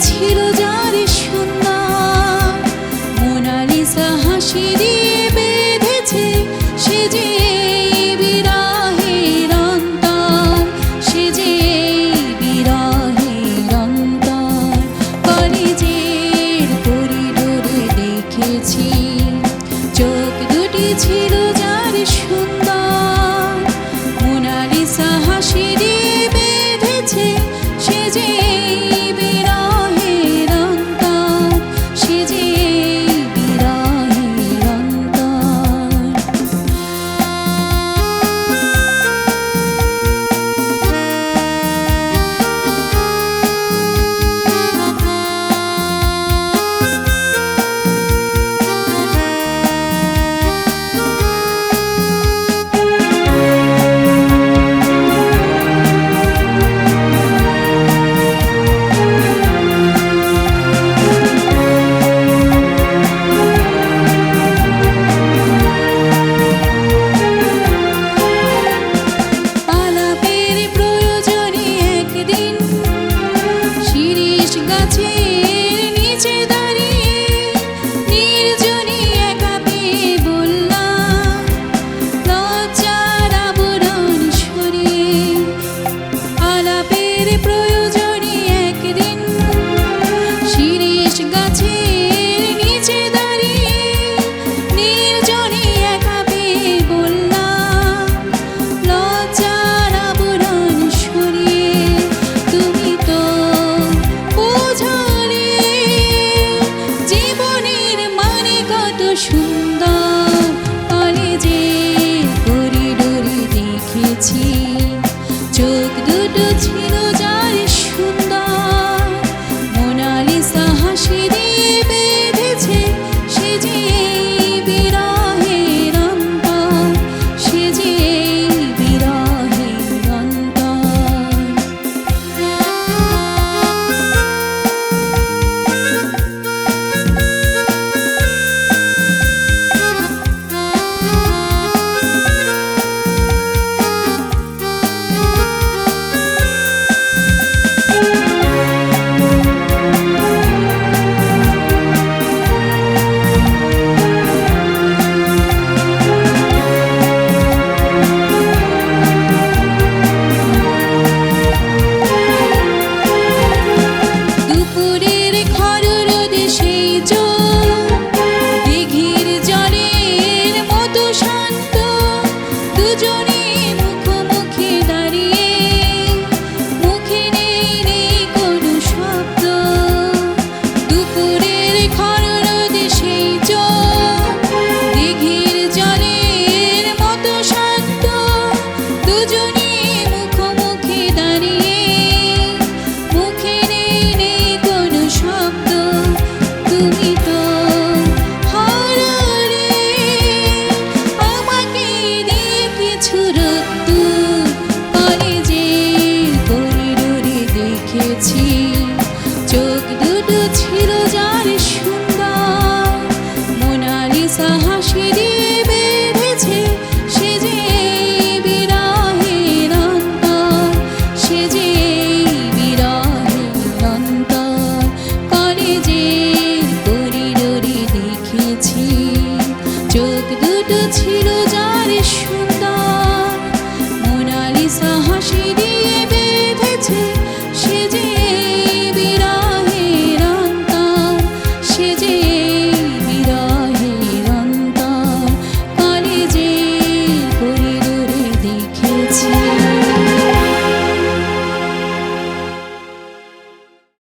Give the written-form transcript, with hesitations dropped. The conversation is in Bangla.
ছিল যার সুন্দর, মোনালিসা হাসি দিয়ে বেঁধেছে সে যে বিরহের অন্তর, সে যে বিরহের অন্তর। কলেজের করিডোরে দেখেছি চোখ দুটি ছিল যার সুন্দর, মোনালিসা হাসি দিয়ে বেঁধেছে সে যে বিরহের অন্তর, সে যে বিরহের অন্তর। আলাপের প্রয়োজনে একদিন শিরীষ গাছের নিচে দাঁড়িয়ে নির্জনে একা পেয়ে বললাম লজ্জার আবরণ সরিয়ে। আলাপের প্রয়োজনে একদিন শিরীষ গাছের নিচে দাঁড়িয়ে নির্জনে একা পেয়ে বললাম লজ্জার আবরণ সরিয়ে। তুমি তো বোঝালে জীবনের মানে কত সুন্দর, কলেজের করিডোরে দেখেছি চোখ দুটো ছিল যার সুন্দর, মোনালিসা হাসি দিয়ে বেঁধেছে সে যে বিরহের অন্তর, সে যে বিরহের অন্তর। দুপুরের খররোদে সেই চোখ দিঘির জলের মতো শান্ত, দুজনে মুখোমুখি দাঁড়িয়ে মুখে নেই কোনো শব্দ। দুপুরের খররোদে সেই চোখ দিঘির জলের মতো শান্ত, দুজনে মুখোমুখি দাঁড়িয়ে মুখে নেই কোনো শব্দ। তুমি তো হারালে আমাকে দিয়ে কিছু রোদ্দুর, কলেজের করিডোরে দেখেছি চোখ দুটো ছিল যার সুন্দর, মোনালিসা হাসি দিয়ে বেঁধেছে সে যে বিরহের অন্তর, সে যে বিরহের অন্তর। কলেজের করিডোরে দেখেছি চোখ দুটো ছিল যার সুন্দর, মোনালিসা হাসি